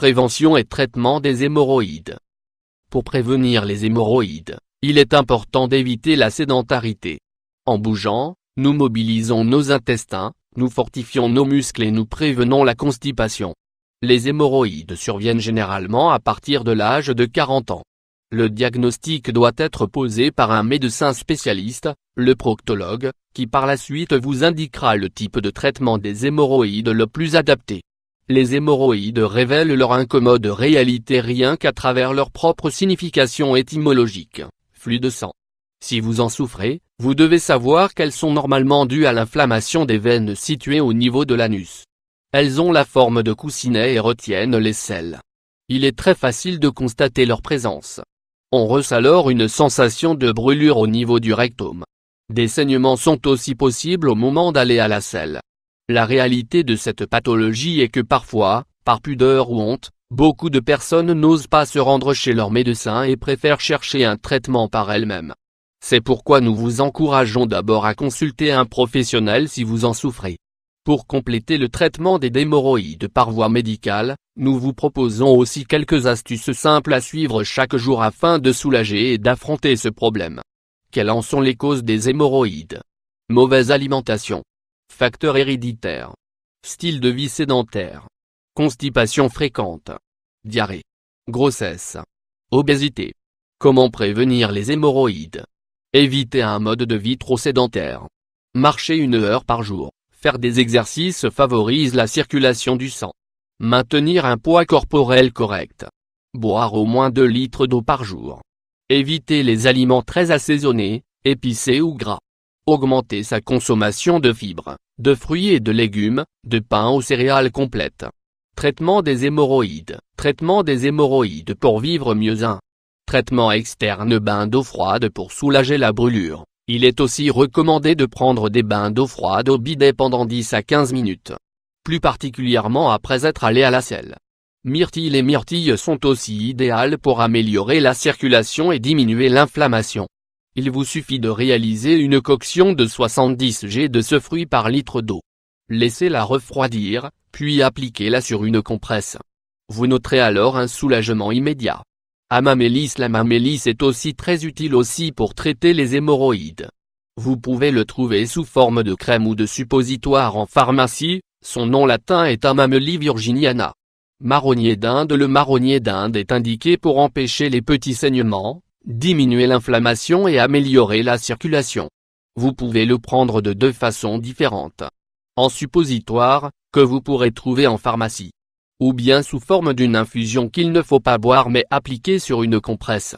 Prévention et traitement des hémorroïdes. Pour prévenir les hémorroïdes, il est important d'éviter la sédentarité. En bougeant, nous mobilisons nos intestins, nous fortifions nos muscles et nous prévenons la constipation. Les hémorroïdes surviennent généralement à partir de l'âge de 40 ans. Le diagnostic doit être posé par un médecin spécialiste, le proctologue, qui par la suite vous indiquera le type de traitement des hémorroïdes le plus adapté. Les hémorroïdes révèlent leur incommode réalité rien qu'à travers leur propre signification étymologique, flux de sang. Si vous en souffrez, vous devez savoir qu'elles sont normalement dues à l'inflammation des veines situées au niveau de l'anus. Elles ont la forme de coussinets et retiennent les selles. Il est très facile de constater leur présence. On ressent alors une sensation de brûlure au niveau du rectum. Des saignements sont aussi possibles au moment d'aller à la selle. La réalité de cette pathologie est que parfois, par pudeur ou honte, beaucoup de personnes n'osent pas se rendre chez leur médecin et préfèrent chercher un traitement par elles-mêmes. C'est pourquoi nous vous encourageons d'abord à consulter un professionnel si vous en souffrez. Pour compléter le traitement des hémorroïdes par voie médicale, nous vous proposons aussi quelques astuces simples à suivre chaque jour afin de soulager et d'affronter ce problème. Quelles en sont les causes des hémorroïdes? Mauvaise alimentation. Facteurs héréditaires. Style de vie sédentaire. Constipation fréquente. Diarrhée. Grossesse. Obésité. Comment prévenir les hémorroïdes? Éviter un mode de vie trop sédentaire. Marcher 1 heure par jour, faire des exercices favorise la circulation du sang. Maintenir un poids corporel correct. Boire au moins 2 litres d'eau par jour. Éviter les aliments très assaisonnés, épicés ou gras. Augmenter sa consommation de fibres, de fruits et de légumes, de pain aux céréales complètes. Traitement des hémorroïdes. Traitement des hémorroïdes pour vivre mieux. 1. Traitement externe. Bain d'eau froide pour soulager la brûlure. Il est aussi recommandé de prendre des bains d'eau froide au bidet pendant 10 à 15 minutes. Plus particulièrement après être allé à la selle. Myrtille. Les myrtilles sont aussi idéales pour améliorer la circulation et diminuer l'inflammation. Il vous suffit de réaliser une coction de 70 g de ce fruit par litre d'eau. Laissez-la refroidir, puis appliquez-la sur une compresse. Vous noterez alors un soulagement immédiat. Amamélis. L'amamélis est aussi très utile aussi pour traiter les hémorroïdes. Vous pouvez le trouver sous forme de crème ou de suppositoire en pharmacie, son nom latin est Amamelis virginiana. Marronnier d'Inde. Le marronnier d'Inde est indiqué pour empêcher les petits saignements, diminuer l'inflammation et améliorer la circulation. Vous pouvez le prendre de 2 façons différentes. En suppositoire, que vous pourrez trouver en pharmacie. Ou bien sous forme d'une infusion qu'il ne faut pas boire mais appliquer sur une compresse.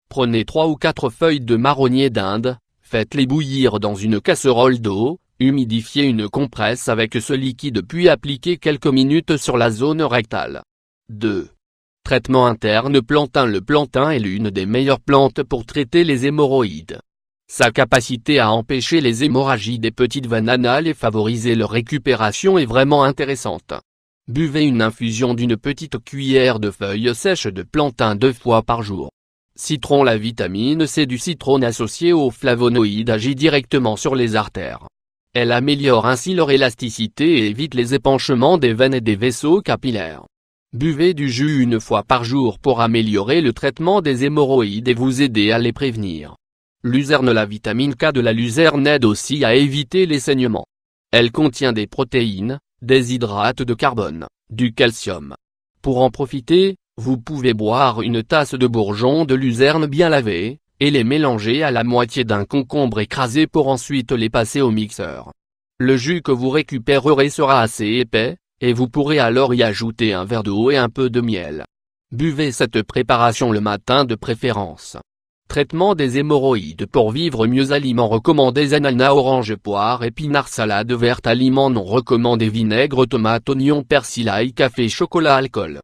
Prenez 3 ou 4 feuilles de marronnier d'Inde, faites-les bouillir dans une casserole d'eau, humidifiez une compresse avec ce liquide puis appliquez quelques minutes sur la zone rectale. 2. Traitement interne. Plantain. Le plantain est l'une des meilleures plantes pour traiter les hémorroïdes. Sa capacité à empêcher les hémorragies des petites veines anales et favoriser leur récupération est vraiment intéressante. Buvez une infusion d'une petite cuillère de feuilles sèches de plantain 2 fois par jour. Citron. La vitamine C du citron associée aux flavonoïdes agit directement sur les artères. Elle améliore ainsi leur élasticité et évite les épanchements des veines et des vaisseaux capillaires. Buvez du jus 1 fois par jour pour améliorer le traitement des hémorroïdes et vous aider à les prévenir. Luzerne. La vitamine K de la luzerne aide aussi à éviter les saignements. Elle contient des protéines, des hydrates de carbone, du calcium. Pour en profiter, vous pouvez boire une tasse de bourgeons de luzerne bien lavés, et les mélanger à la moitié d'un concombre écrasé pour ensuite les passer au mixeur. Le jus que vous récupérerez sera assez épais, et vous pourrez alors y ajouter un verre d'eau et un peu de miel. Buvez cette préparation le matin de préférence. Traitement des hémorroïdes pour vivre mieux. Aliments recommandés: ananas, orange, poire, épinards, salade verte. Aliments non recommandés: vinaigre, tomate, oignon, persil, ail, café, chocolat, alcool.